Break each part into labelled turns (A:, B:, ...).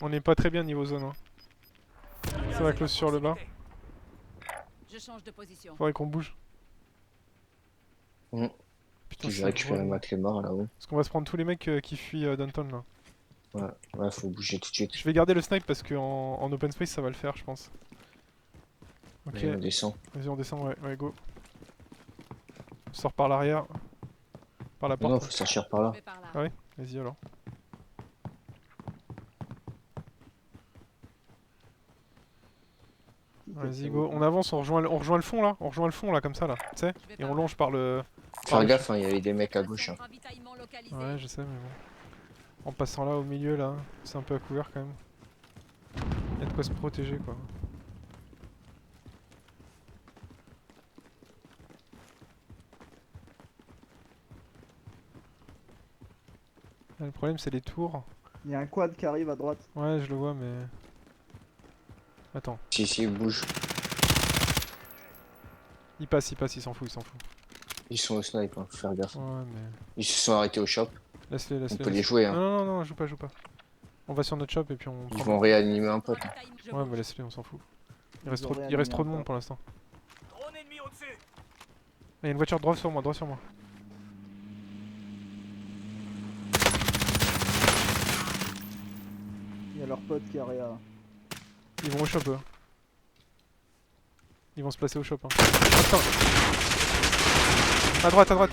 A: On est pas très bien niveau zone. Hein. Ça va close sur le bas.
B: Je change de position.
A: Faudrait qu'on bouge.
C: Mmh.
A: Putain,
C: J'ai
A: c'est
C: récupéré
A: relou.
C: ma clé mort là-haut.
A: Parce qu'on va se prendre tous les mecs qui fuient downtown là.
C: Ouais, ouais, faut bouger tout de suite.
A: Je vais garder le snipe parce qu'en en open space ça va le faire, je pense. Ok,
C: Allez, on descend.
A: vas-y, on descend, ouais, go. On sort par l'arrière. Par la porte.
C: Non, faut sortir par là.
B: Je vais par là.
A: Ah ouais, vas-y alors. Vas-y, go. On avance, on rejoint le fond là. On rejoint le fond là, comme ça là. Tu sais.
B: Je vais
A: Et
B: par
A: on
B: là.
A: longe par le.
C: Faire gaffe, hein, il y avait des mecs à gauche. Hein.
B: Ravitaillement localisé.
A: Ouais, je sais, mais bon. En passant là au milieu là, c'est un peu à couvert quand même. Il y a de quoi se protéger quoi. Là, le problème c'est les tours.
D: Il y a un quad qui arrive à droite.
A: Ouais, je le vois, mais. Attends.
C: Si, bouge.
A: Il passe, il s'en fout, il s'en fout.
C: Ils sont au snipe, hein, faut faire gaffe.
A: Ouais, mais.
C: Ils se sont arrêtés au shop.
A: Laisse-les,
C: On
A: laisse-les.
C: peut les jouer, hein.
A: Non, joue pas. On va sur notre shop et puis on.
C: Ils vont réanimer un pote.
B: Ravitaillement- je
A: Ouais,
B: bouge.
A: mais laisse-les, on s'en fout.
D: Ils ont
A: Il reste trop de
D: réanimé un
A: monde
D: peu.
A: pour l'instant.
E: Drone ennemi au-dessus.
A: Il y a une voiture droit sur moi,
D: Il y a leur pote qui est arrière.
A: Ils vont au shop eux. Ils vont se placer au shop. Hein. Oh, putain. À droite.
B: Mouvement.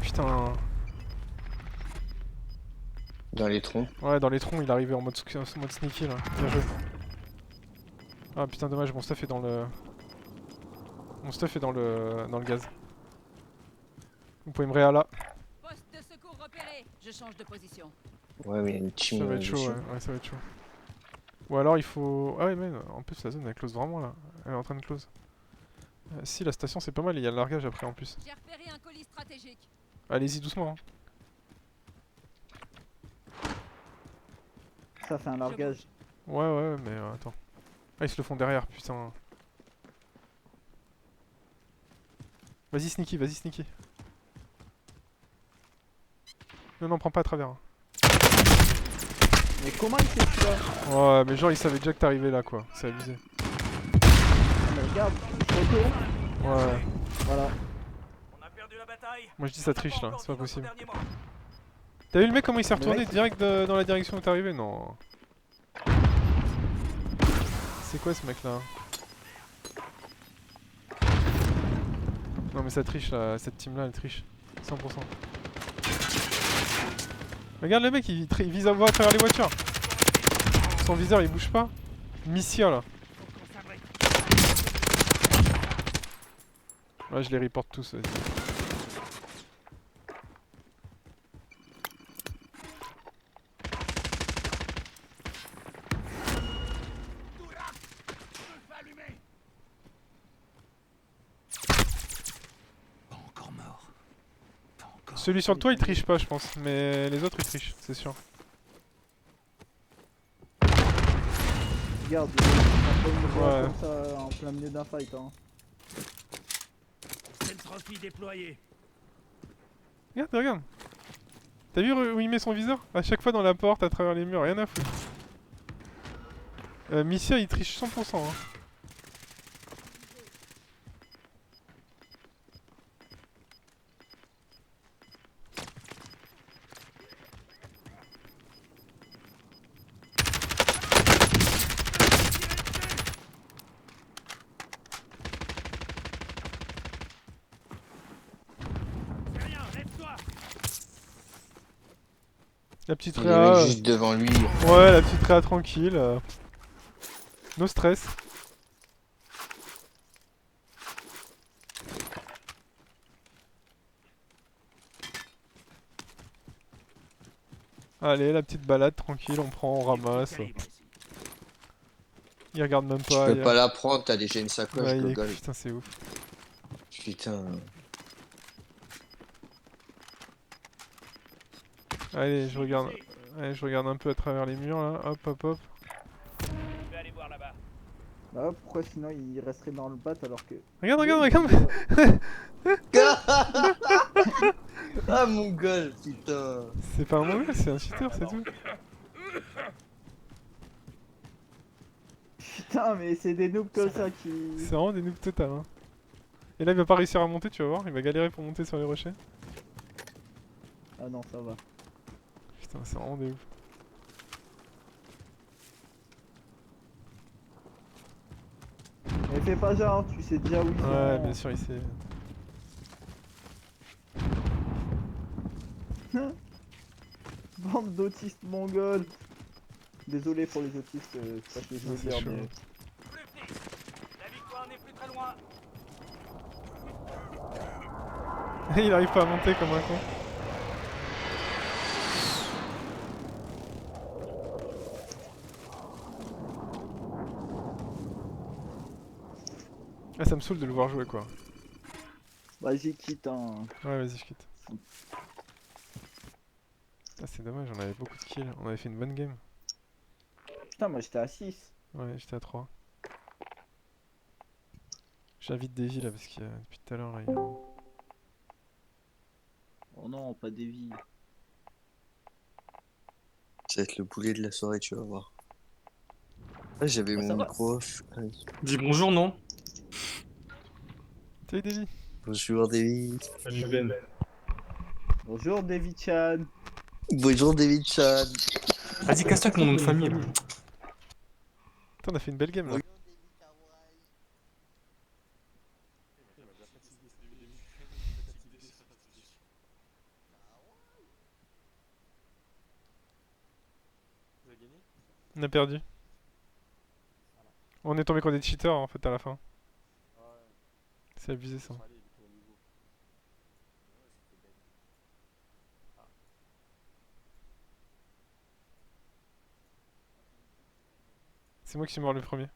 A: Putain.
C: Dans les troncs.
A: Ouais, dans les troncs, il est arrivé en mode sneaky là. Bien joué. Ah putain, dommage, mon stuff est dans le. Mon stuff est dans le gaz. Vous pouvez me réa là.
B: Poste de secours repéré. Je change de position.
C: Ouais, mais il y a une team
A: Ça va être
C: dessus.
A: chaud, ouais, ça va être chaud. Ou alors il faut. Ah ouais, mais en plus la zone elle close vraiment là. Elle est en train de close. Si, la station c'est pas mal, il y a le largage après en plus.
B: J'ai repéré un colis stratégique.
A: Allez-y doucement. Hein.
D: Ça fait un largage.
A: Ouais, mais attends. Ah, ils se le font derrière, putain. Vas-y, sneaky. Non, prends pas à travers. Hein.
D: Mais comment il fait celui-là?
A: Ouais, mais genre, ils savaient déjà que t'arrivais là, quoi. C'est abusé.
D: Mais regarde, je retourne.
A: Ouais.
D: Voilà.
E: On a perdu la bataille.
A: Moi, je dis ça triche là,
E: On a
A: c'est pas
E: encore
A: possible.
E: notre dernier mot.
A: T'as vu le mec comment il s'est
D: Le
A: retourné
D: mec-
A: direct dans la direction où t'es arrivé? Non. C'est quoi ce mec là? Non mais ça triche là, cette team là elle triche. 100%. Regarde le mec, il vise à voir à travers les voitures. Son viseur il bouge pas. Missia là. Ouais, je les reporte tous, vas-y.
E: Pas encore mort. Pas encore.
A: Celui sur le toit il triche pas je pense, mais les autres ils trichent, c'est sûr.
D: Regarde, il est en train de me voir
A: Ouais.
D: comme ça en plein milieu d'un fight. Hein.
E: Trophy déployé.
A: Regarde. T'as vu où il met son viseur? À chaque fois dans la porte, à travers les murs, rien à foutre. Missia il triche 100%. Hein.
E: C'est rien, lève-toi.
A: La petite
C: Il est
A: réa.
C: juste devant lui.
A: Ouais, la petite réa tranquille. No stress. Allez, la petite balade tranquille, on prend, on ramasse.
E: Calibre ici.
A: Il regarde même
C: Tu
A: pas.
C: peux pas la prendre, t'as déjà une sacoche,
A: Ouais,
C: gogol.
A: putain, c'est ouf.
C: Putain.
A: Allez, je regarde. Allez, je regarde un peu à travers les murs là. Hop.
E: Je vais aller voir là-bas.
D: Bah ouais, pourquoi sinon il resterait dans le bat alors que...
A: Regarde.
C: Ah mon gueule, putain.
A: C'est pas un mauvais, c'est un cheater, c'est tout.
D: Putain, mais c'est des noobs comme ça qui.
A: C'est vraiment des noobs total. Hein. Et là, il va pas réussir à monter, tu vas voir. Il va galérer pour monter sur les rochers.
D: Ah non, ça va.
A: Putain, c'est vraiment des ouf.
D: Mais fais pas genre, tu sais déjà où ils sont.
A: Ouais, bien sûr, il sait.
D: Bande d'autistes mongols. Désolé pour les autistes, c'est pas ce que je veux
A: Ouais, c'est
D: dire,
A: chaud.
D: mais.
F: La victoire n'est plus très loin.
A: Il arrive pas à monter comme un con. Ah, ça me saoule de le voir jouer quoi.
D: Vas-y, quitte hein.
A: Ouais, vas-y, je quitte. Ah, c'est dommage, on avait beaucoup de kills. On avait fait une bonne game.
D: Putain, moi j'étais à 6.
A: Ouais, j'étais à 3. J'invite Davy là parce qu'il y a depuis tout à l'heure là. Il...
D: Oh non, pas des vies.
C: Ça va être le boulet de la soirée, tu vas voir. Ah, j'avais
D: Ah, ça
C: mon
D: va.
C: micro off. Ouais.
G: Dis bonjour, non?
A: Salut Davy.
C: Bonjour David.
G: Salut Ben.
D: Bonjour David Chan.
C: Bonjour David Chan.
G: Vas-y, casse-toi avec mon nom de famille. Là.
A: Putain, on a fait une belle game là.
C: Oui.
A: On a perdu. On est tombé contre des cheaters en fait à la fin. C'est abusé ça. C'est moi qui suis mort le premier.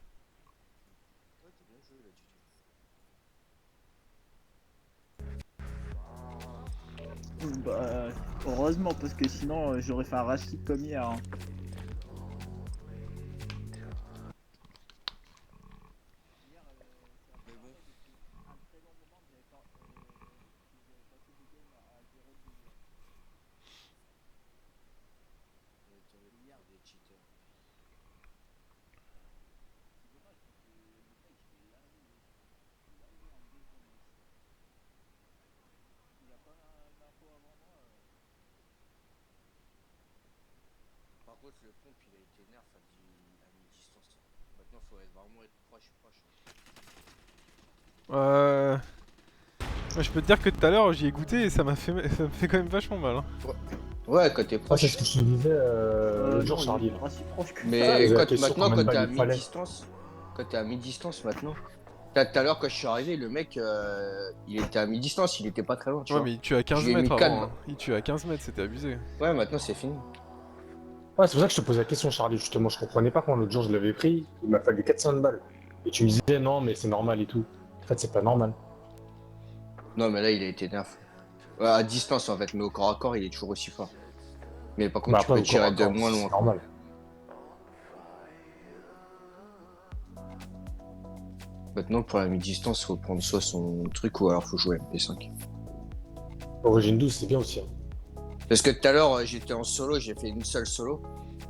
D: Bah, heureusement, parce que sinon j'aurais fait un rage kit comme hier. Hein.
C: Par contre, le pompe il a été nerf à mi-distance. Maintenant, faut vraiment être proche.
A: Moi, je peux te dire que tout à l'heure j'y ai goûté et ça me fait quand même vachement mal. Hein.
C: Ouais, quand t'es
G: Ah,
C: proche.
G: c'est ce que je te disais l'autre jour,
D: Non,
G: Charlie.
D: il est
G: là.
D: pas si proche que
C: Mais
D: ça.
G: posé la
C: quand,
G: question
C: maintenant,
G: combien de
C: quand t'es à
G: balles il fallait.
C: mi-distance, maintenant, tout à l'heure quand je suis arrivé, le mec, il était à mi-distance, il était pas très loin, tu
A: Ouais,
C: vois.
A: mais il tue à 15
C: Je lui ai mis
A: mètres
C: calme.
A: avant. Hein. Il tue à 15 mètres, c'était abusé.
C: Ouais, maintenant c'est fini.
G: Ouais, c'est pour ça que je te posais la question, Charlie. Justement, je comprenais pas quand l'autre jour je l'avais pris. Il m'a fallu 400 balles. Et tu me disais non, mais c'est normal et tout. En fait, c'est pas normal.
C: Non, mais là, il a été nerf. Ouais, à distance en fait, mais au corps à corps, il est toujours aussi fort. Mais par contre,
G: Mais
C: tu peux
G: au corps
C: tirer
G: à
C: de
G: corps,
C: moins loin.
G: C'est normal.
C: Maintenant, pour la mi-distance, faut prendre soit son truc ou alors faut jouer MP5.
G: Origine 12, c'est bien aussi. Hein.
C: Parce que tout à l'heure, j'étais en solo, j'ai fait une seule solo.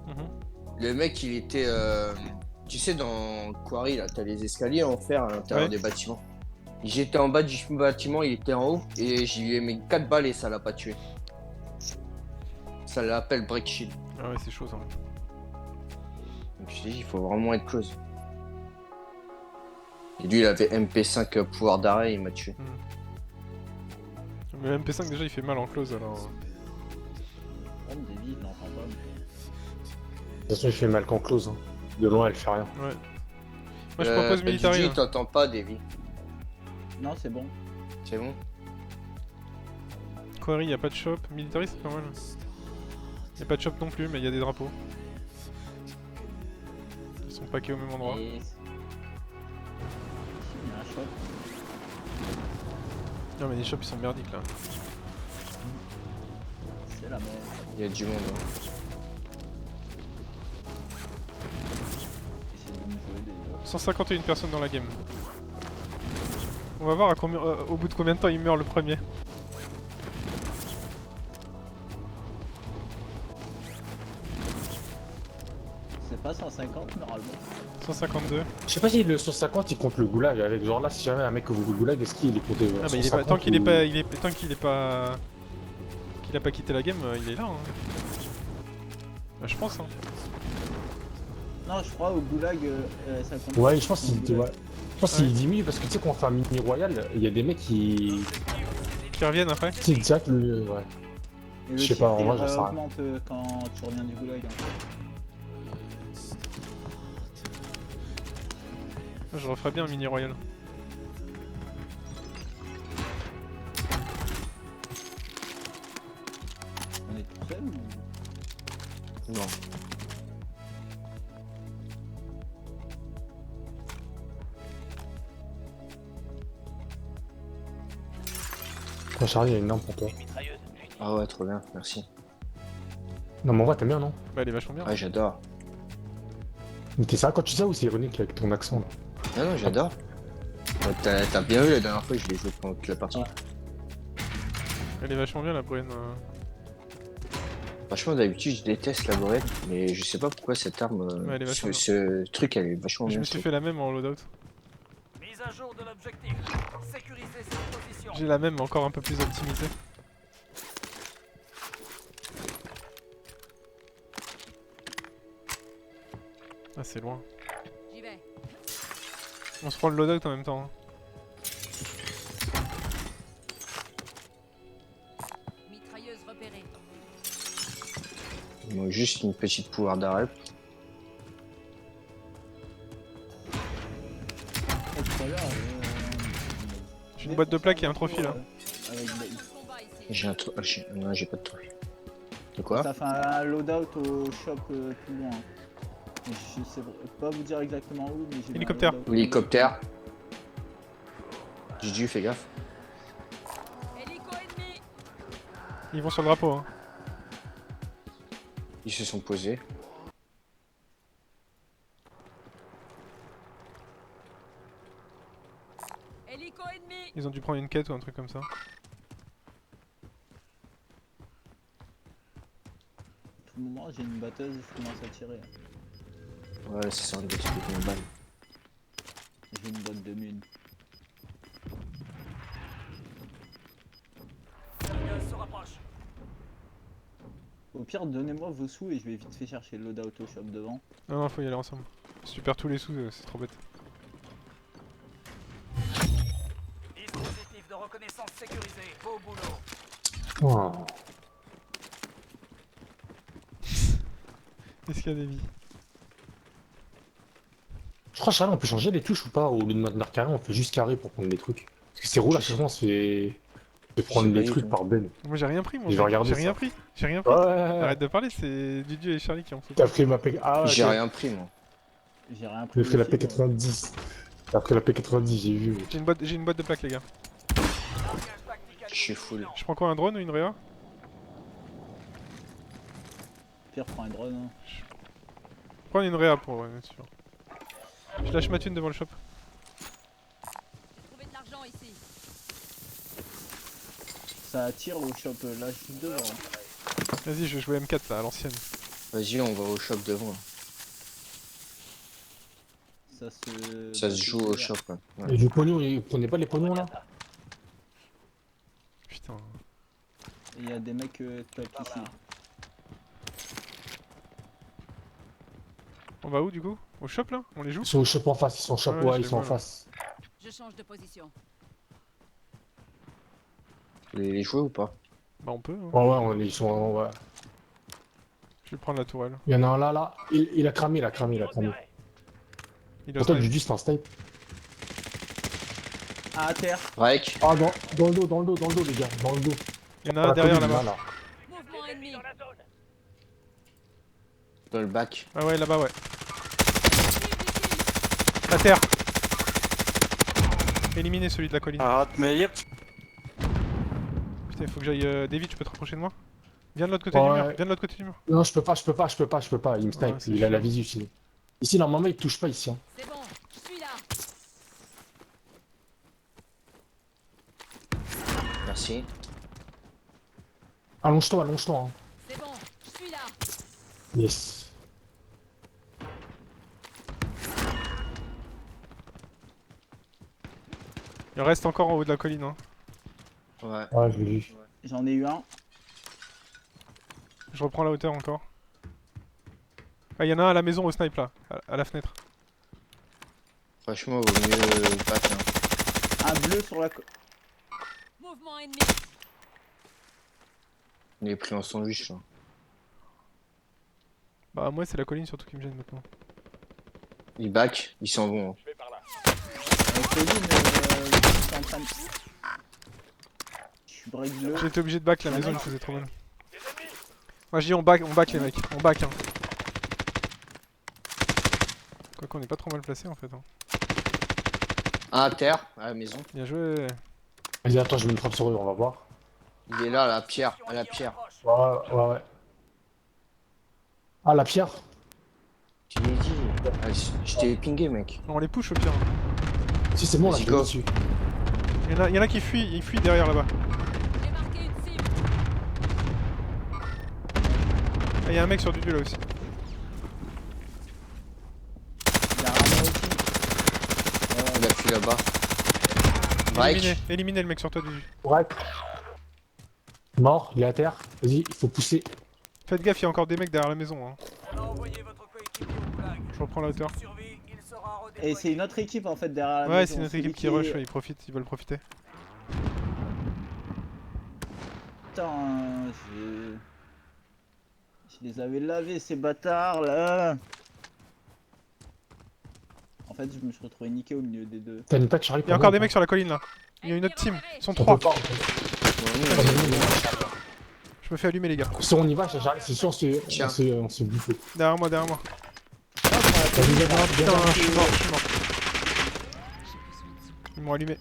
A: Mhm.
C: Le mec, il était. Tu sais, dans Quarry, là, t'as les escaliers en fer à l'intérieur
A: Ouais.
C: des bâtiments. J'étais en bas du bâtiment, il était en haut, et j'y lui ai mis 4 balles et ça l'a pas tué. Ça l'appelle Break Shield.
A: Ah ouais, c'est chaud ça.
C: Donc je t'ai dit, il faut vraiment être close. Et lui, il avait MP5 pouvoir d'arrêt, il m'a tué.
A: Mais le MP5 déjà il fait mal en close alors.
D: Oh, David, il n'entend pas.
G: De toute façon, il fait mal qu'en close. Hein. De loin, elle fait rien.
A: Ouais. Moi je propose Military.
C: DJ,
A: Hein.
C: t'entends pas, Davy.
D: Non, c'est bon.
C: C'est bon?
A: Quarry, y a pas de shop. Military c'est pas mal. Y a pas de shop non plus, mais y a des drapeaux. Ils sont paqués au même endroit.
D: Et... Il y a un shop.
A: Non mais les shops ils sont merdiques là.
D: C'est la merde.
C: Il y a du monde. Hein.
D: Essaye de me jouer des...
A: 151 personnes dans la game. On va voir à combien, au bout de combien de temps il meurt le premier.
D: C'est pas 150 normalement.
A: 152.
G: Je sais pas si le 150 il compte le goulag avec genre là si jamais un mec ouvre le goulag est-ce qu'il est compté
A: Ah bah il est pas,
G: 150
A: tant qu'il est
G: ou-
A: pas, tant qu'il est pas, qu'il a pas quitté la game, il est là. Hein. Bah, je pense. Hein.
D: Non, je crois au goulag, ça compte.
G: Ouais je pense qu'il
D: Au goulag.
G: ouais. Je pense qu'il diminue parce que tu sais quand on fait un mini royal, il y a des mecs qui.
A: Qui reviennent après.
G: Tu sais direct le. Ouais.
D: Et le
G: Je sais pas,
D: chiffre,
G: en vrai,
D: il
G: j'en sais rien.
D: augmente quand tu reviens du goulag. En fait.
A: Je referais bien un mini royal.
D: On est tout seul ou...
C: Non.
G: Toi Charlie il y a une arme pour toi.
C: Ah ouais, trop bien, merci.
G: Non mais en vrai t'aimes bien non?
A: Bah elle est vachement bien.
C: Ouais, j'adore.
G: Mais t'es sérieux quand tu dis ça ou c'est ironique avec ton accent là?
C: Non, non, j'adore. Ouais, t'as bien vu la dernière fois que je l'ai joué pendant toute la partie.
A: Elle est vachement bien la Brune.
C: Franchement, d'habitude, je déteste la Borel, mais je sais pas pourquoi cette arme,
A: Ouais, elle est vachement
C: ce truc, elle est vachement
A: Je
C: bien.
A: me suis fait la même en loadout.
F: Mise à jour de l'objectif. Sécuriser cette position.
A: J'ai la même mais encore un peu plus optimisée. Ah c'est loin.
B: J'y vais.
A: On se prend le loadout en même temps. Hein.
B: Mitrailleuse repérée.
C: Moi, juste une petite pouvoir d'arrêt.
D: Et tout à l'heure,
A: J'ai une boîte de plaques et un trophy là.
D: Avec
B: Pas
D: des-
B: de combat ici.
C: J'ai un truc. Non, j'ai pas de truc. De quoi?
D: T'as fait un loadout au shop plus loin. Je sais pas vous dire exactement où, mais j'ai vu un
A: Hélicoptère.
D: loadout.
C: L'hélicoptère. Juju, fais gaffe.
B: Hélico ennemi.
A: Ils vont sur le drapeau. Hein.
C: Ils se sont posés.
B: Hélico ennemi.
A: Ils ont dû prendre une quête ou un truc comme ça.
D: Tout le moment, j'ai une batteuse, je commence à tirer.
C: Ouais, c'est ça, on doit tirer une balle.
D: J'ai une boîte de mine.
F: Terminal se rapproche.
D: Au pire, donnez-moi vos sous et je vais vite fait chercher le loadout au shop devant.
A: Non, non, faut y aller ensemble. Si tu perds tous les sous, c'est trop bête.
F: Dispositif de reconnaissance sécurisé. Beau boulot.
G: Oh.
A: Est-ce qu'il y a des vies?
G: Je crois Charlie on peut changer les touches ou pas au lieu de maintenir carré on fait juste carré pour prendre les trucs. Parce que c'est roulage souvent on se fait prendre
C: sais
G: les
C: pas
G: trucs
C: du
G: par Ben.
A: Moi j'ai rien pris moi.
G: Je vais regarder
A: J'ai rien
G: ça.
A: pris. J'ai rien pris.
G: Ouais.
A: Arrête de parler, c'est Didier et Charlie qui ont fait.
G: T'as pris ma P... Ah ouais,
C: J'ai
G: ok.
C: rien pris, moi.
D: J'ai rien pris.
G: J'ai pris la
D: aussi, moi.
G: P90. T'as pris la P90 j'ai vu.
A: J'ai une boîte de plaques les gars.
F: Largage tactique
C: Je suis full.
A: Je prends quoi, un drone ou une réa?
D: Pire, prends un drone. Hein.
A: Prends une réa pour être sûr. Je lâche ma thune devant le shop.
B: J'ai trouvé de l'argent ici.
D: Ça attire au shop là, juste devant.
A: Vas-y, je vais jouer M4 là, à l'ancienne.
C: Vas-y, on va au shop devant.
D: Ça se.
C: Ça se joue au shop. Là. Ouais.
G: Et du pognon, vous prenez pas les pognons là?
A: Putain.
D: Il y a des mecs top ici.
A: On va où du coup? Au shop là? On les joue?
G: Ils sont au shop en face, ils sont au shop,
A: Ouais,
G: ouais,
A: je
G: ils
A: les
G: sont en
A: vois, là.
G: face.
B: Je change de position.
C: Les jouer ou pas?
A: Bah on peut. Hein.
G: Ouais, ouais, ils sont. Ouais.
A: Je vais prendre la tourelle.
G: Il y en a un là, là. Il a cramé, il a cramé, il a cramé.
A: Il a
G: Pour toi,
A: snipe.
G: du c'est un snipe.
D: Ah, à terre.
C: Rek,
G: Ah, dans le dos, dans le dos, dans le dos, les gars, dans le dos.
A: Il y en a un derrière là-bas.
G: Là.
B: Mouvement ennemi.
F: Dans la zone.
C: dans le bac.
A: Ah ouais, là-bas, ouais. La terre. Éliminer celui de la colline.
H: Ah, mais yep.
A: Putain, il faut que j'aille. David, tu peux te rapprocher de moi? Viens de l'autre côté
G: Ouais.
A: du mur. Viens de l'autre côté du mur.
G: Non, je peux pas. Il me snipe,
A: Ouais, c'est
G: il a la
A: chiant.
G: visu ici. Ici, normalement, il touche pas ici. Hein.
B: C'est bon, je suis là.
C: Merci.
G: Allonge-toi, allonge-toi. Hein.
B: C'est bon, je suis là.
G: Yes.
A: Il reste encore en haut de la colline. Hein.
C: Ouais.
G: Ouais, je l'ai vu.
D: J'en ai eu un.
A: Je reprends la hauteur encore. Ah, il y en a un à la maison au snipe là, à la fenêtre.
C: Franchement, vaut mieux pas tiens.
D: Un bleu sur la...
B: Mouvement ennemi.
C: On est pris en sandwich là.
A: Bah, moi, c'est la colline surtout qui me gêne maintenant.
C: Ils back, ils s'en vont. Hein.
D: La colline, c'est en train de... Je suis break bleu.
A: J'ai été obligé de back, la maison me faisait trop mal. Moi, je dis on back les mecs, on back. Hein. Quoique, on est pas trop mal placé en fait. Hein.
C: Un à terre, à la maison.
A: Bien joué.
G: Vas-y, attends, je mets une frappe sur eux, on va voir.
C: Il est là, à la pierre, à la pierre.
G: Ouais. Ah, la pierre.
C: Tu l'ai dit. Ah, je t'ai pingé, mec.
A: On les push au pire.
G: Si, c'est bon, là,
C: Vas-y,
G: je
C: go.
G: vais dessus.
A: Il y en a qui fuient, ils fuient derrière là-bas.
B: J'ai marqué une cible.
A: Ah, il y a un mec sur du là aussi.
D: Il y a un moi aussi.
C: Il a fui là-bas. Break.
A: Éliminez le mec sur toi du.
G: Ouais. Mort, il est à terre. Vas-y, il faut pousser.
A: Faites gaffe, il y a encore des mecs derrière la maison. Hein.
F: On a envoyé votre coéquipier au flag.
A: Je reprends la hauteur.
F: Survie, il sera redéployé.
D: Et c'est une autre équipe en fait derrière la
A: Ouais,
D: maison.
A: c'est notre
D: Celui
A: équipe qui
D: est-
A: rush, ouais, ils profitent, ils veulent profiter.
D: Putain, je les avais lavés ces bâtards là. En fait, je me suis retrouvé niqué au milieu des deux.
G: T'as une pack, Charlie.
A: Il y a encore des mecs sur la colline là. Il y a une autre team, ils sont
G: On
A: trois.
G: peut pas.
A: Je me fais allumer les gars.
G: Si on y va, Charlie, c'est sûr,
C: Tiens.
G: on se bouffe.
A: Derrière moi.
G: Vas-y, viens voir, viens
A: Putain,
G: voir.
A: je suis mort. Ils m'ont allumé.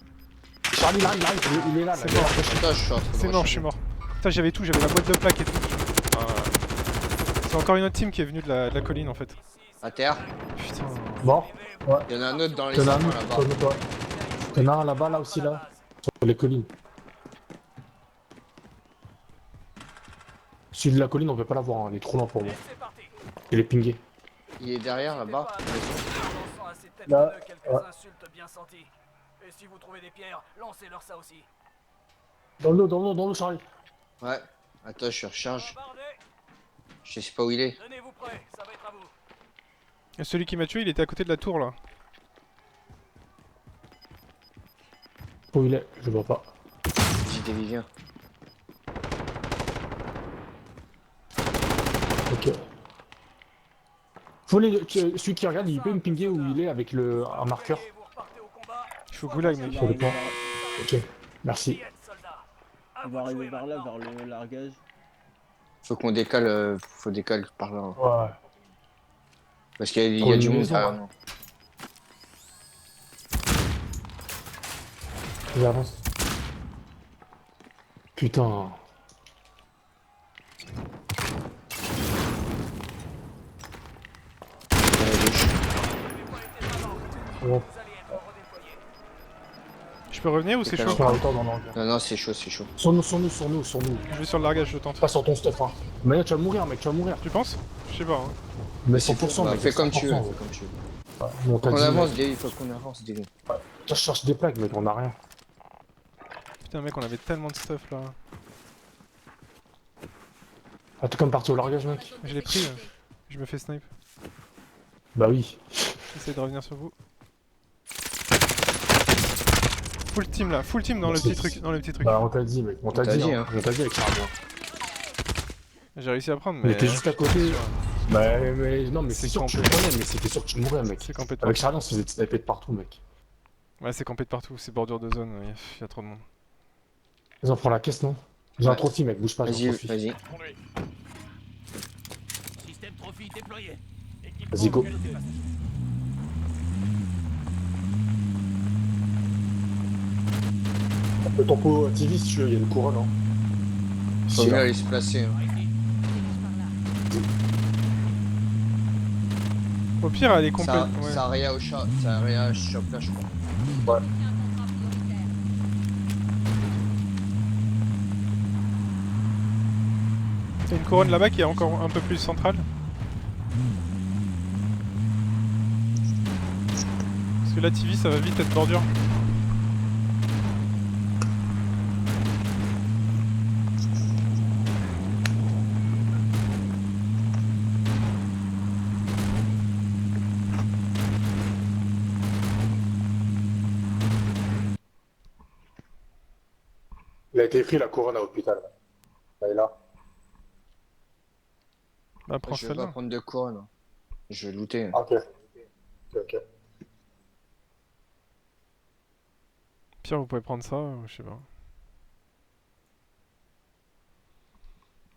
G: Charlie, là, il est là.
A: C'est
G: là.
A: mort.
C: Attends, je suis en train de
A: C'est mort,
C: rusher.
A: je suis mort. Putain, j'avais tout, j'avais la boîte de plaques et tout. C'est encore une autre team qui est venue de la colline en fait.
C: À terre.
A: Putain.
G: Mort. Ouais.
C: Il y en a un autre dans les
G: T'en as
C: sapins
G: un,
C: là-bas.
G: toi. T'en as un là-bas, là aussi, là. Sur les collines. Celui de la colline, on peut pas l'avoir, hein, il est trop lent pour moi.
F: C'est parti.
G: Il est pingé.
C: Il est derrière là-bas.
F: Lançons à ces têtes
G: Là,
F: bleues quelques
G: ouais.
F: insultes bien senties. Et si vous trouvez des pierres, lancez-leur ça aussi.
G: Dans l'eau, Charlie.
C: Ouais. Attends, je recharge.
F: Bombardez.
C: Je sais pas où il est.
F: Tenez-vous prêts, ça va être à vous.
A: Et celui qui m'a tué, il était à côté de la tour là.
G: Où il est? Je vois pas.
C: JD viens.
G: Ok. Celui qui regarde, il peut me pinguer où il est avec un marqueur.
F: Et vous repartez au combat.
A: Je suis au goulag mec.
G: Sur le point. Ok, merci.
F: Qui êtes, soldats? À
D: On
F: vous
D: va
F: de
D: arriver
F: jouer
D: par là,
F: maintenant.
D: vers le largage.
C: Faut qu'on décale, faut décaler par là. Hein.
G: Ouais.
C: Parce qu'il y
G: Pour
C: a
G: une
C: du monde
G: maison,
C: derrière
G: ouais.
C: nous.
G: J'avance. Putain.
C: À la gauche.
G: Bon,
F: Vous allez être redéployés.
A: Je peux revenir ou c'est
C: C'est
A: chaud?
G: je suis en même temps dans l'angle.
C: Non, non, c'est chaud, c'est chaud.
G: Sur nous.
A: Je vais sur le largage, je tente.
G: Pas sur ton stuff, hein. Mais là, tu vas mourir, mec, tu vas mourir.
A: Tu penses? Je sais pas. Hein.
G: Mais 100%,
C: Bah,
G: mec.
C: fais comme tu veux,
G: 100%,
C: fais comme tu veux.
G: ouais. On t'a
C: On
G: dit,
C: avance,
G: mec.
C: David, faut qu'on avance, David.
G: Je cherche des plaques, mec, on a rien.
A: Putain mec, on avait tellement de stuff là.
G: Ah, t'es comme parti au largage, mec.
A: Je l'ai pris. Je me fais snipe.
G: Bah oui.
A: J'essaie de revenir sur vous. Full team là, full team dans le
G: Merci.
A: petit truc, dans le petit truc.
G: Bah, on t'a dit, mec. On t'a
C: t'a
G: dit,
C: dit,
G: hein.
C: hein.
G: On t'a dit avec Charlie.
A: J'ai réussi à prendre
G: Mais
A: mais.
G: t'es juste à côté. Bah, mais non, mais
A: C'est
G: c'est sûr que tu
A: campé.
G: mourrais, mais c'était sûr que tu mourrais, mec.
A: C'est campé de
G: Avec
A: partout.
G: Charlie, on se faisait sniper de partout, mec.
A: Ouais, c'est campé de partout, c'est bordure de zone, y a trop de monde.
G: Vas-y, on prend la caisse, non? J'ai un
C: Ouais.
G: trophy, mec, bouge pas, j'ai
C: Vas-y,
G: un trophy.
C: vas-y.
F: Système trophy déployé.
G: Vas-y, go. Le tempo TV, si tu veux, il y a une couronne, hein.
C: Faut
G: Ici,
C: mieux
G: là.
C: aller se placer. Hein.
A: Au pire, elle est complète.
C: Ça,
A: Ouais.
C: ça a rien au chat, ça a rien au shop là, je crois.
B: Tiens un contrat prioritaire.
A: Il y a une couronne là-bas qui est encore un peu plus centrale. Parce que la TV ça va vite être bordure.
G: a été pris la couronne à l'hôpital. Elle est là.
A: Bah prends
C: Je vais pas
A: celle-là.
C: prendre de couronne. Hein. Je vais looter.
G: Ah, ok. Ok.
A: Pire, vous pouvez prendre ça, je sais pas.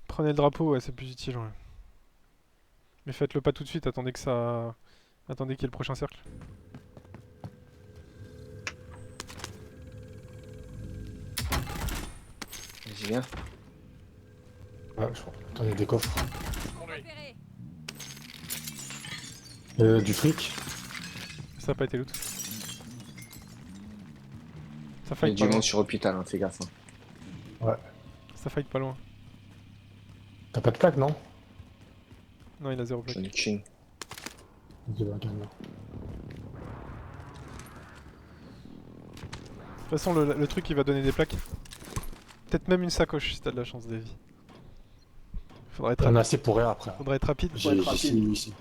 A: Prenez le drapeau, ouais, c'est plus utile, ouais. Mais faites-le pas tout de suite, attendez que ça... Attendez qu'il y ait le prochain cercle.
C: Vas-y, viens.
G: Ouais, je crois. Attends, il y a des coffres.
B: Repéré.
G: Du fric.
A: Ça a pas été loot. Ça
C: Il y a
A: fight
C: du
A: pas loin.
C: monde sur hôpital, hein, fais gaffe. Hein.
A: Ça fight pas loin.
G: T'as pas de plaque, non?
A: Non, il a 0 plaque.
C: J'en ai ching.
G: Vas-y, bah, regarde là.
A: De toute façon, le truc il va donner des plaques. Peut-être même une sacoche si t'as de la chance, Davy. Faudra être,
G: T'en as assez pour rien après.
A: faudra être rapide.
D: Faut être
G: J'ai
D: rapide.
G: ici.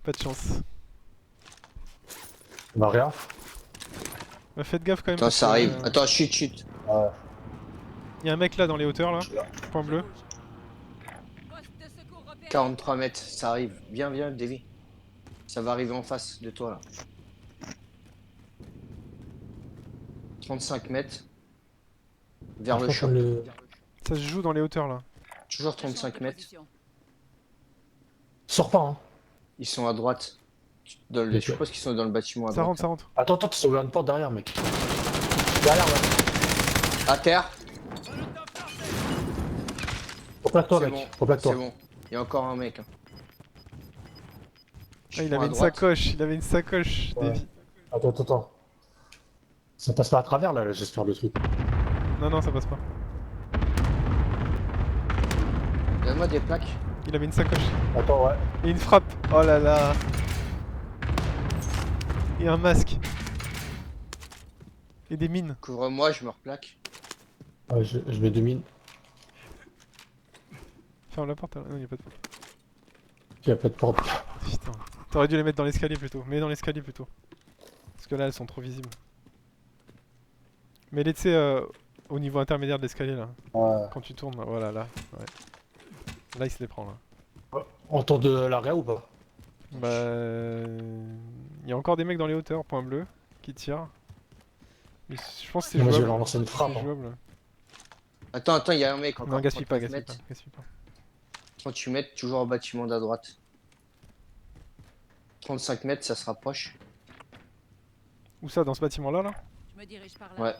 A: Pas de chance.
G: Bah, rien.
A: Bah, faites gaffe quand même.
C: Attends,
A: parce
C: ça
A: que,
C: arrive. Attends, chut.
G: Ouais.
A: Y a un mec là dans les hauteurs là.
G: Là.
A: Point bleu.
B: Poste de secours repéré.
C: 43 mètres, ça arrive. Viens, Davy. Ça va arriver en face de toi là. 35 mètres. Vers le shop.
A: Ça se joue dans les hauteurs là.
C: Toujours 35 mètres.
B: Position.
G: Sors pas, hein.
C: Ils sont à droite. Je suppose qu'ils sont dans le bâtiment à
A: Ça
C: droite.
A: rentre, ça rentre.
G: Attends, tu t'as ouvert une porte derrière, mec. Derrière, ouais.
C: À terre.
G: Replaque-toi,
C: C'est
G: mec.
C: bon.
G: Replaque-toi.
C: C'est bon. Il y a encore un mec. Hein. Je
A: Ah, il
C: prends
A: avait
C: à
A: une
C: droite.
A: sacoche, il avait une sacoche,
G: Ouais.
A: Davy.
G: Attends. Ça passe pas à travers, là, j'espère, le truc.
A: Non, non, ça passe pas.
C: Donne-moi des plaques.
A: Il avait une sacoche.
G: Attends, ouais.
A: Et une frappe. Oh là là. Et un masque. Et des mines.
C: Couvre-moi, je me replaque.
G: Ouais, je mets 2 mines.
A: Ferme la porte. Non, y a pas de porte.
G: Il y a pas de porte.
A: Putain. T'aurais dû les mettre dans l'escalier plutôt. Mets dans l'escalier plutôt. Parce que là, elles sont trop visibles. Mets-les, tu sais, au niveau intermédiaire de l'escalier là.
G: Ouais.
A: Quand tu tournes, voilà, là. Ouais. Là, il se les prend là.
G: On tourne de l'arrière ou pas?
A: Bah. Il y a encore des mecs dans les hauteurs, point bleu, qui tirent. Mais je pense que c'est
G: Moi, je vais
A: jouable.
G: leur lancer une frappe.
A: C'est
G: Hein.
A: jouable.
C: Attends, il y a un mec encore.
A: Non, gaspille pas,
C: 39
A: gaspille pas,
C: mètres.
A: gaspille pas.
C: 38 mètres, toujours au bâtiment de la droite. 35 mètres, ça se rapproche.
A: Où ça, dans ce bâtiment là, là?
B: Je me dirige par là.
C: Ouais.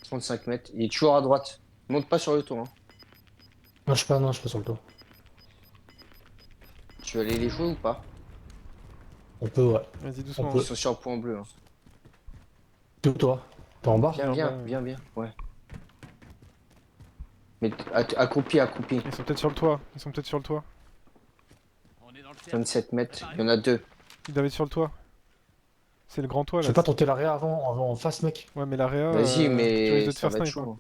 C: 35 mètres. Il est toujours à droite. Monte pas sur le tour. Hein.
G: Non, je suis pas sur le toit.
C: Tu veux aller les jouer ou pas?
G: On peut, ouais.
A: Vas-y, doucement.
G: On peut.
C: Ils sont sur le point bleu. Hein.
G: Tout toi. T'es en bas?
C: Viens, ouais. Mais accroupi.
A: Ils sont peut-être sur le toit. Ils sont peut-être sur le toit.
F: On est dans le cercle.
C: 27 mètres, il y en a deux.
A: Ils doivent être sur le toit. C'est le grand toit
G: Je
A: là.
G: vais pas tenter l'arrière avant en face, mec.
A: Ouais, mais l'area.
C: Vas-y,
A: tu risques
C: mais
A: de te
C: ça
A: faire
C: va être
A: snipe.
C: chaud.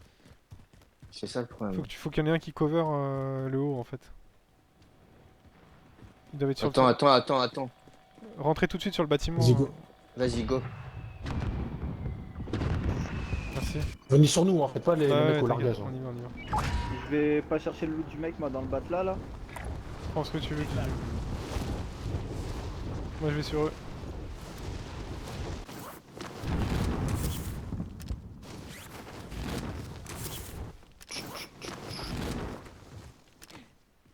C: C'est ça le problème.
A: Faut qu'il y en ait un qui cover le haut en fait. Ils doivent être sur le toit.
C: Attends.
A: Rentrez tout de suite sur le bâtiment.
G: Vas-y, go.
C: Vas-y, go.
A: Merci.
G: Venez sur nous, hein. Faites pas les
A: Ouais,
G: mecs au
A: t'inquiète,
G: largage.
A: on
G: Hein.
A: y va, on y va.
D: Je vais pas chercher le loot du mec, moi, dans le matelas là.
A: Prends ce que tu veux. Moi je vais sur eux.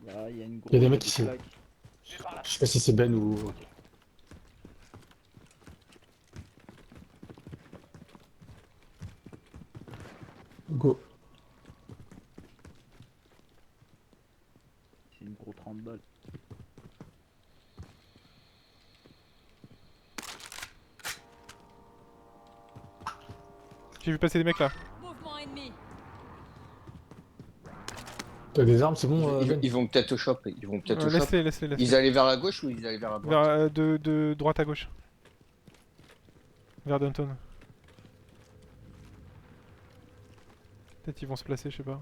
D: Là, il y a une grosse.
G: Il y a des mecs ici.
D: plaque.
G: Je sais pas si c'est Ben ou. Go.
D: C'est une grosse 30 balles.
A: J'ai vu passer des mecs là.
B: Mouvement ennemi.
G: T'as des armes, c'est bon, Ben?
C: Ils vont peut-être au shop.
A: Laisse-les.
C: Ils allaient vers la gauche ou ils allaient vers la droite?
A: Vers, de droite à gauche. Vers Downton. Peut-être ils vont se placer, je sais pas.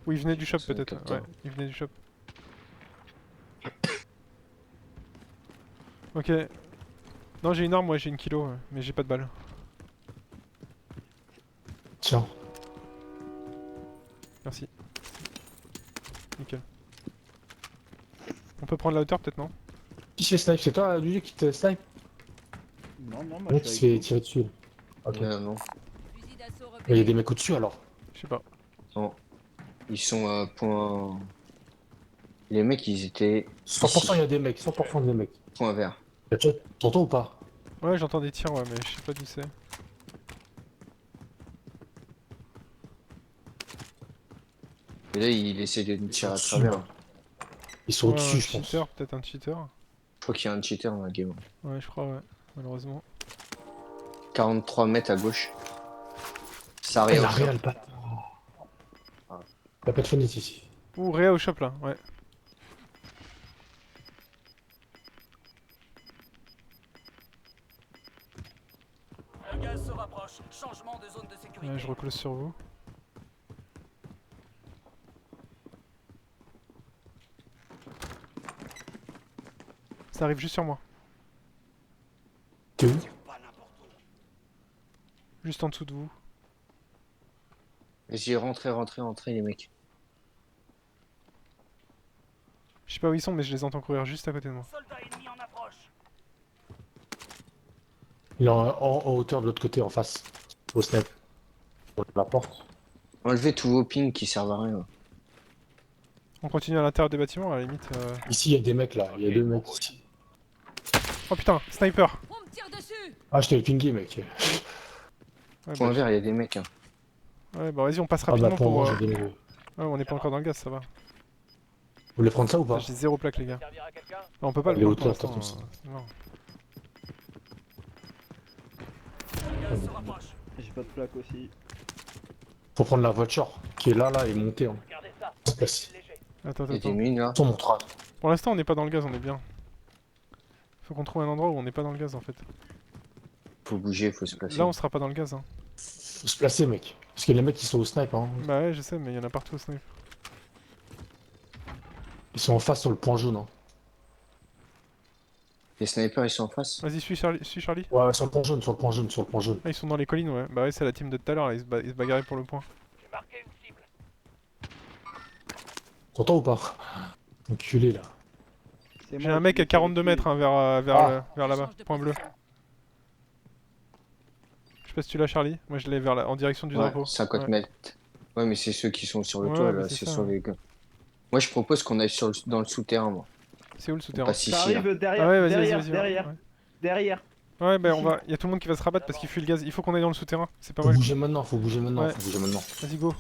A: Ou ils venaient du shop
C: Ils sont
A: peut-être.
C: capteurs.
A: Ouais, ils venaient du shop. Ok. Non, j'ai une arme, moi j'ai une kilo, mais j'ai pas de balles.
G: Tiens.
A: Merci. Nickel. On peut prendre la hauteur peut-être, non?
G: Qui se fait snipe? C'est toi, Dudu, qui te snipe?
D: Non, non, moi
G: Ouais,
D: je
G: qui se
D: suis
G: fait
D: avec
G: tirer dessus. Ok.
C: Non.
B: Fusil d'assaut
G: Mais il y a
B: repéré.
G: des mecs au-dessus alors.
A: Je sais pas.
C: Non. Ils sont à point. Les mecs, ils étaient
G: 100% il y a des mecs, 100% des mecs.
C: point vert.
G: T'entends ou pas?
A: Ouais, j'entends des tirs, ouais, mais je sais pas d'où c'est.
C: Et là, il essaie de nous tirer à
G: Au-dessus,
C: travers.
G: là. Ils sont
A: Ouais,
G: au-dessus,
A: un
G: je pense.
A: cheater, peut-être un cheater.
C: Je crois qu'il y a un cheater dans la game.
A: Ouais, je crois, ouais. Malheureusement.
C: 43 mètres à gauche. Ça
G: Ah, il
C: arrive.
G: a rien le bâtard. T'as pas de fenêtre ici.
A: Ouh, Réa au shop là, ouais.
F: Le gaz se rapproche. Changement de zone de sécurité.
A: Ouais, je reclose sur vous. Ça arrive juste sur moi.
G: T'es où?
A: Juste en dessous de vous.
C: J'ai rentré les mecs.
A: Je sais pas où ils sont, mais je les entends courir juste à côté de moi.
F: Soldat ennemi en approche.
G: Il est en hauteur de l'autre côté, en face. Au snipe. Sur la porte.
C: Enlevez tous vos pings qui servent à rien.
A: On continue à l'intérieur des bâtiments, à la limite.
G: Ici, il y a des mecs là. Il y a deux mecs ici.
A: Oh putain, sniper!
B: On me tire dessus.
G: Ah, je t'avais pingé, mec.
A: Ouais,
C: Point
A: bah,
C: vert, il y a des mecs. Hein.
A: ouais, bah vas-y, on passe
G: Ah,
A: rapidement
G: bah pour
A: pour.
G: moi, j'ai des mecs.
A: Ouais, on est pas encore dans le gaz, ça va.
G: Vous voulez prendre ça ou pas?
A: J'ai 0 plaque, les gars.
F: Servir à quelqu'un.
A: Ah, on peut pas
G: Les
A: le prendre
G: hauteurs,
A: pour l'instant,
G: attention.
A: c'est mort.
F: Le gaz se rapproche.
D: J'ai pas de plaque aussi.
G: Faut prendre la voiture qui est là, et monter. Hein.
F: Regardez ça.
G: Se placer.
F: Léger.
A: Attends,
C: Il y a des
A: attends.
C: mines là.
G: Sur mon train.
A: Pour l'instant, on n'est pas dans le gaz, on est bien. Faut qu'on trouve un endroit où on n'est pas dans le gaz en fait.
C: Faut bouger, faut se placer.
A: Là, on sera pas dans le gaz. Hein.
G: Faut se placer, mec. Parce que les mecs, ils sont au snipe. Hein.
A: Bah ouais, je sais, mais il y en a partout au snipe.
G: Ils sont en face sur le point jaune. Hein.
C: Les snipers, ils sont en face.
A: Vas-y, suis Charlie, suis Charlie.
G: Ouais, sur le point jaune, sur le point jaune, sur le point jaune.
A: Ah, ils sont dans les collines, ouais. Bah ouais, c'est la team de tout à l'heure, là, ils se bagarraient pour le point.
F: J'ai marqué une cible.
G: T'entends ou pas? Enculé là.
D: C'est
A: J'ai
D: moi
A: un mec
D: qui
A: à
D: l'ai
A: 42
D: tué.
A: mètres hein, vers
G: Ah.
A: vers là-bas,
B: Change de
A: point bleu.
B: position.
A: Je sais pas si tu l'as, Charlie. Moi, je l'ai vers en direction du
C: Ouais,
A: drapeau.
C: 50
A: Ouais.
C: mètres. Ouais, mais c'est ceux qui sont sur le
A: Ouais,
C: toit
A: mais
C: là,
A: c'est
C: c'est
A: ça,
C: sur
A: hein.
C: les gars. Moi, je propose qu'on aille dans le souterrain, moi.
A: C'est où le souterrain?
C: Passe ici.
D: Ça
C: Là.
D: arrive derrière,
A: Ah ouais, vas-y,
D: derrière,
A: vas-y, vas-y.
D: derrière,
A: Ouais.
D: derrière.
A: Ouais, bah on
D: Ici.
A: va. Il y a tout le monde qui va se rabattre parce qu'il fuit le gaz. Il faut qu'on aille dans le souterrain. C'est pas
G: Faut
A: mal.
G: bouger maintenant, faut bouger maintenant,
A: Ouais.
G: faut bouger maintenant.
A: Vas-y, go.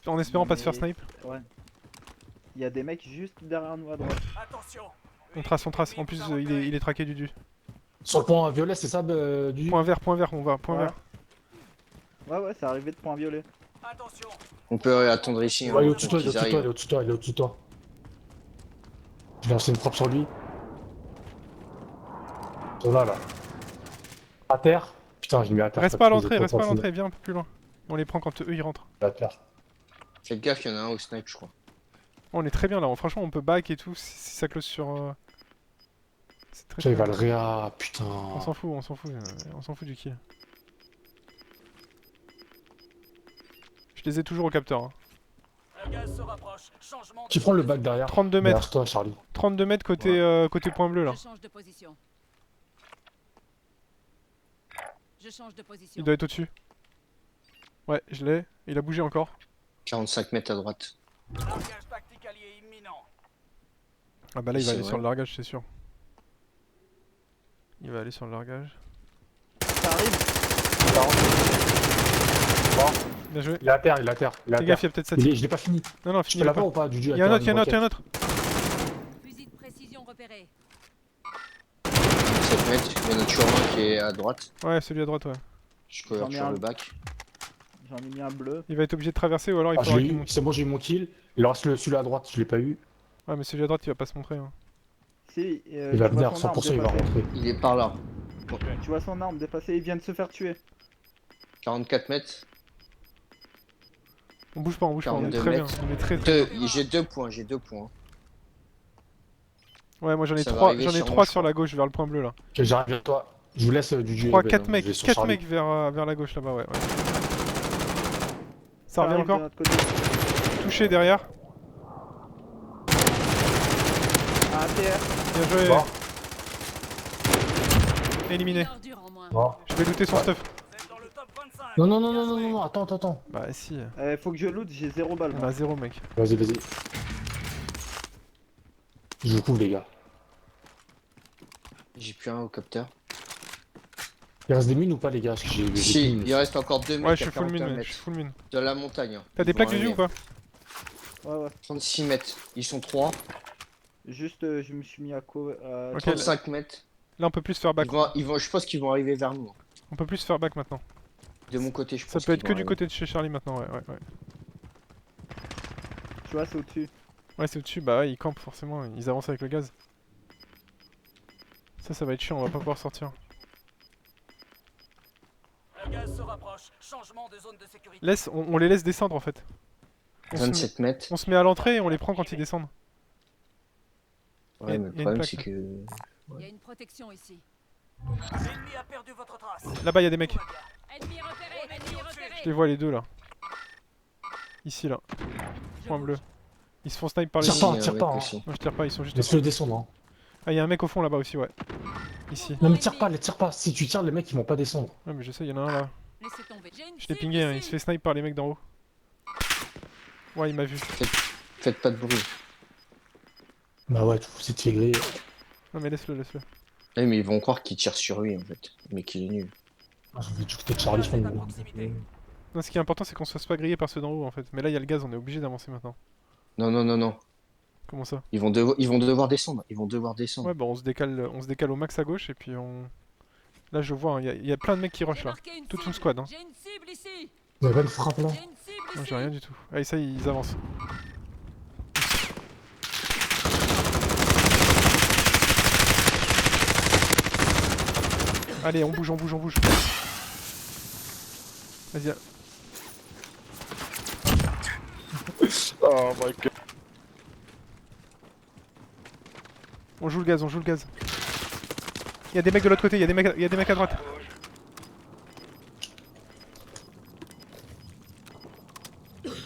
A: En espérant pas se faire
D: Mais-
A: snipe.
D: Ouais. Il y a des mecs juste derrière nous à droite.
F: Attention.
A: On trace, on trace. En plus, il est traqué du.
G: Sur le point violet, c'est ça, du...
A: Point vert, on va. Point
D: Ouais.
A: vert.
D: Ouais, ouais, c'est arrivé de point violet.
F: Attention.
C: On peut attendre ici.
G: Ouais, il est
C: hein,
G: au-dessus de toi, il est
C: qu'ils
G: au-dessus de toi, il est
C: arrivent.
G: au-dessus de toi, il est au-dessus de toi. Je vais lancer une frappe sur lui. Ils sont là, là. À terre. Putain, j'ai mis à terre.
A: Reste pas à l'entrée, viens un peu plus loin. On les prend quand eux ils rentrent.
G: À terre.
C: Faites gaffe, il y en a un au snipe, je crois.
A: Oh, on est très bien là, franchement on peut back et tout si ça close sur... C'est très
G: Putain, il va
A: bien.
G: le réa, putain.
A: On s'en fout, on s'en fout du kill. Je les ai toujours au capteur. Hein.
F: Le gaz se rapproche. Changement de
G: Qui prend le bac derrière?
A: 32
G: Derrière
A: mètres,
G: toi, Charlie.
A: 32 mètres côté, côté point bleu là.
B: Je change de position. Je change de position.
A: Il doit être au-dessus. Ouais, je l'ai. Il a bougé encore.
C: 45 mètres à droite.
F: largage tactique allié imminent.
A: Ah bah là il va
C: C'est
A: aller
C: vrai.
A: sur le largage c'est sûr. Il va aller sur le largage.
D: Ça arrive.
A: Bien joué.
G: Il est à terre, il est à terre. Il est à
A: Fais
G: terre.
A: gaffe, il y a peut-être sa team.
G: Je l'ai pas fini.
A: Non, non,
G: Je
A: finis
G: peux
A: pas.
G: l'avoir ou pas, Dudu?
A: Il y en a un autre, il y en a un autre, il y en a un autre.
B: Fusil de précision repéré.
C: 7 mètres, il y en a toujours un qui est à droite.
A: Ouais, celui à droite, ouais.
C: Je peux
D: J'en ai
C: sur
D: un.
C: le bac.
D: J'en ai mis un bleu.
A: Il va être obligé de traverser ou alors il
G: Ah, je
A: faudra
G: l'ai
A: qu'il
G: eu,
A: monte.
G: c'est bon, j'ai eu mon kill. Il en reste celui-là à droite, je l'ai pas eu.
A: Ouais, mais celui à droite il va pas se montrer. Hein.
D: Si,
G: Il va
D: tu vois
G: venir,
D: son arme
G: 100% il va
D: dépasser.
G: rentrer.
C: Il est par là.
D: Tu vois son arme dépasser, il vient de se faire tuer.
C: 44 mètres.
A: On bouge pas, on est
C: 42
A: très bien.
C: mètres.
A: On est très très bien.
C: J'ai 2 points, j'ai 2 points.
A: Ouais, moi j'en ai
C: Ça va
A: 3
C: arriver sur moi,
A: sur
C: je crois.
A: la gauche vers le point bleu là.
G: Ok, j'arrive vers toi. Je vous laisse du duel.
A: 3,
G: Ben,
A: 4
G: je
A: mecs,
G: vais sur
A: 4
G: Charlie.
A: mecs vers la gauche là-bas, ouais. Ça revient
D: arrive de
A: encore.
D: notre côté.
A: Touché derrière.
D: Ah, TR.
A: Bien joué.
G: Bon.
A: Éliminé.
B: Une ordure en moins.
G: Non.
A: Je vais looter son stuff.
F: Vous êtes dans le top 25.
G: Non, non, non, non, non, non, non, attends.
A: Bah si,
D: Faut que je loot, j'ai 0 balles.
A: on
D: moi.
A: a 0 mec.
G: Vas-y. Je vous couvre, les gars.
C: J'ai plus un au capteur.
G: Il reste des mines ou pas, les gars? Parce que j'ai
C: Si,
G: plus de mines.
C: il reste encore 2 mecs
A: Ouais, je
C: à
A: suis full
C: 41
A: mine, mec.
C: mètres.
A: Je suis full mine.
C: De la montagne. Hein.
A: T'as des
C: Ils
A: plaques
C: vont
A: de vue ou
C: arriver.
A: pas?
D: Ouais.
C: 36 mètres. Ils sont 3.
D: Juste, je me suis mis à
A: Ok.
C: 35 mètres.
A: Là on peut plus faire back.
C: Je pense qu'ils vont arriver vers nous.
A: On peut plus faire back maintenant.
C: De mon côté, je pense.
A: Ça peut être
C: qu'ils
A: que
C: vont
A: du
C: arriver.
A: côté de chez Charlie maintenant, ouais.
D: Tu vois, c'est au-dessus.
A: Ouais, c'est au-dessus, bah ouais, ils campent forcément, ils avancent avec le gaz. Ça va être chiant, on va pas pouvoir sortir.
F: Le gaz se rapproche. Changement de zone de sécurité.
A: On les laisse descendre en fait. On se met-
C: 27 mètres.
A: On se met à l'entrée et on les prend quand ils descendent.
C: Ouais, mais
A: y a
C: le
A: une
C: problème,
A: plaque,
C: c'est
A: là.
C: que.
B: Il y a une protection ici.
F: L'ennemi a perdu votre trace.
A: Là-bas, il y a des mecs.
F: Tout va bien.
B: Ennemi repéré, ennemi
A: Je les
B: repéré.
A: vois les deux là. Ici là,
B: Je
A: point
B: bouge.
A: bleu. Ils se font snipe par les
G: Tire
A: deux.
G: pas,
C: Il y a un
G: tire
C: mec
G: pas, hein.
C: aussi.
A: Non, je tire pas, ils sont juste.
G: Laisse-le descendre, hein.
A: Ah, il y a un mec au fond là-bas aussi, ouais. Ici.
G: Non, mais tire pas. Si tu tires, les mecs, ils vont pas descendre.
A: Ouais, mais je sais, il y en a un là.
B: Laissez tomber. J'ai une
A: Je l'ai
B: cible
A: pingé, hein, il
B: ici.
A: se fait snipe par les mecs d'en haut. Ouais, il m'a vu.
C: Faites pas de bruit.
G: Bah ouais, si tu fais griller.
A: Non, mais laisse-le.
C: Eh, mais ils vont croire qu'ils tirent sur lui en fait. Mais qu'il est nul.
G: Ah, j'ai envie de jouer Charlie, je
F: C'est à
G: pense.
F: proximité.
A: Non, ce qui est important, c'est qu'on se fasse pas griller par ceux d'en haut en fait. Mais là, il y a le gaz, on est obligé d'avancer maintenant.
C: Non.
A: Comment ça?
C: Ils vont devoir descendre. Ils vont devoir descendre.
A: Ouais, bah on se décale au max à gauche et puis on. Là, je vois, il y a plein de mecs qui rushent
B: J'ai
A: là.
B: marqué une
A: Toute
B: cible.
A: une squad, hein.
B: J'ai une cible ici.
G: Il y a pas une frappe là.
B: J'ai une cible
A: Non,
B: ici.
A: j'ai rien du tout. Allez, ça, ils avancent. Allez, on bouge. Vas-y.
G: Oh my god.
A: On joue le gaz. Il y a des mecs de l'autre côté, il y a des mecs à droite.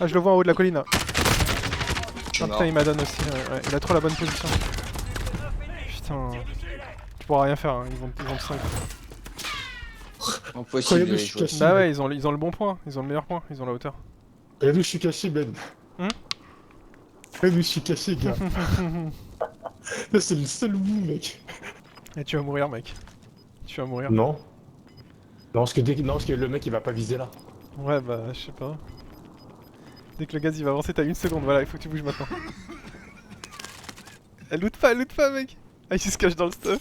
A: Ah, je le vois en haut de la colline là.
C: Je suis
A: Ah
C: mort.
A: putain, il m'a donné aussi. Ouais, il a trop la bonne position. Putain. Tu pourras rien faire, hein. ils vont te sniper.
C: Impossible de
G: Regardez,
C: les
G: je suis
C: jouer.
G: caché.
A: Bah ouais, ils ont le bon point, ils ont le meilleur point, ils ont la hauteur.
G: Regardez où je suis caché, Ben. Regardez où je suis caché, gars. Là, c'est le seul bout, mec.
A: Et tu vas mourir, mec. Tu vas mourir.
G: Non. Non, parce que le mec, il va pas viser là.
A: Ouais, bah, je sais pas. Dès que le gaz il va avancer, t'as une seconde, voilà, il faut que tu bouges maintenant. Elle loot pas, mec. Ah, ils se cachent dans le stuff.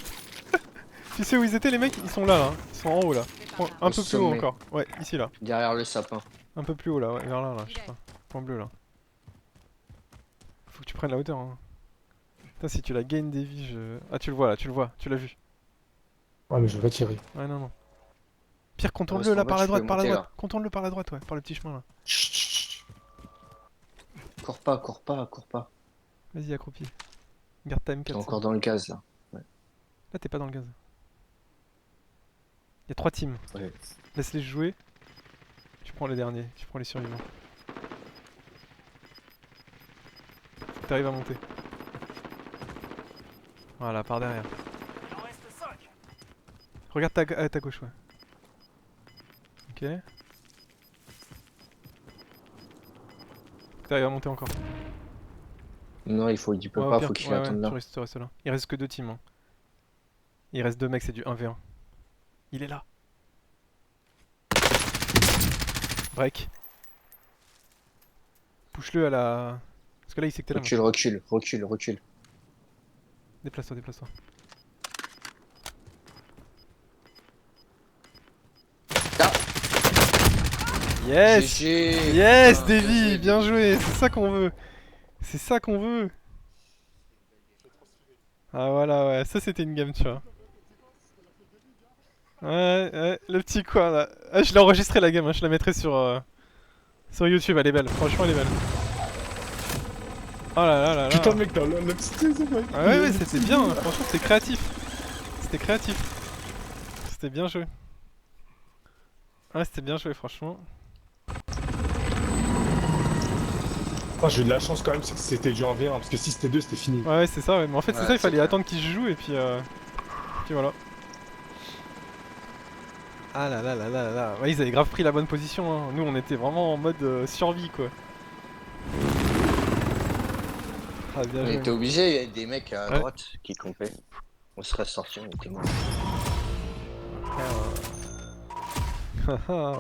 A: Tu sais où ils étaient, les mecs? Ils sont là, hein. Ils sont en haut là. Un
C: Au
A: peu plus haut
C: sommet.
A: encore. Ouais, ici là.
C: Derrière le sapin.
A: Un peu plus haut là, ouais, vers là, je sais pas. Point bleu là. Faut que tu prennes la hauteur, hein. Putain, si tu la gain des vies, je. Ah, tu le vois là, tu l'as vu.
G: Ouais, mais je vais pas tirer.
A: Ouais, non. Pire, contourne-le
C: Reste en
A: là
C: bas,
A: par la
C: tu peux
A: droite, par la
C: monter,
A: droite. Contourne-le par la droite, ouais, par le petit chemin là.
G: Chut, chut, chut.
C: Cours pas.
A: Vas-y, accroupi. Garde ta
C: T'es
A: M4.
C: encore dans le gaz là.
A: Là, t'es pas dans le gaz. Il y a 3 teams.
C: Ouais.
A: Laisse-les jouer. Tu prends les derniers, tu prends les survivants. Faut que t'arrives à monter. Voilà, par derrière.
F: Il en reste 5.
A: Regarde à ta gauche, ouais. Ok. Faut que t'arrives à monter encore.
C: Non, il peut
A: Ouais, au
C: pas,
A: pire,
C: faut qu'il
A: ouais,
C: attende là.
A: tu restes là. Il reste que 2 teams. Hein. Il reste 2 mecs, c'est du 1v1. Il est là. Break. Push-le à la... Parce que là il sait que t'es là.
C: Recule.
A: Déplace-toi.
C: Ah.
A: Yes!
C: GG.
A: Yes,
C: Putain,
A: Davy! Bien joué! C'est ça qu'on veut! C'est ça qu'on veut! Ah voilà, ouais, ça c'était une game, tu vois. Ouais, le petit coin là. Ah, je l'ai enregistré la game, hein. Je la mettrai sur YouTube, elle est belle, franchement elle est belle. Oh là là là là.
G: Putain, mec, t'as la petite raison, mec.
A: Ah ouais, c'était bien, franchement c'était créatif. C'était créatif. C'était bien joué. Ouais, c'était bien joué, franchement.
G: Moi j'ai eu de la chance quand même, c'est que c'était du 1v1, parce que si c'était 2, c'était fini.
A: Ouais, c'est ça, ouais. Mais en fait, c'est
C: Ouais,
A: ça, il
C: c'est
A: fallait
C: clair.
A: attendre qu'il joue et puis voilà. Ah là là là là là. Ouais, ils avaient grave pris la bonne position, hein. Nous, on était vraiment en mode survie, quoi. Ah, bien
C: On
A: joué.
C: était obligé, il y avait des mecs à
A: Ouais.
C: droite qui campaient. On serait sorti, on était mort.
A: Haha.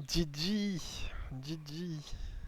A: GG. GG.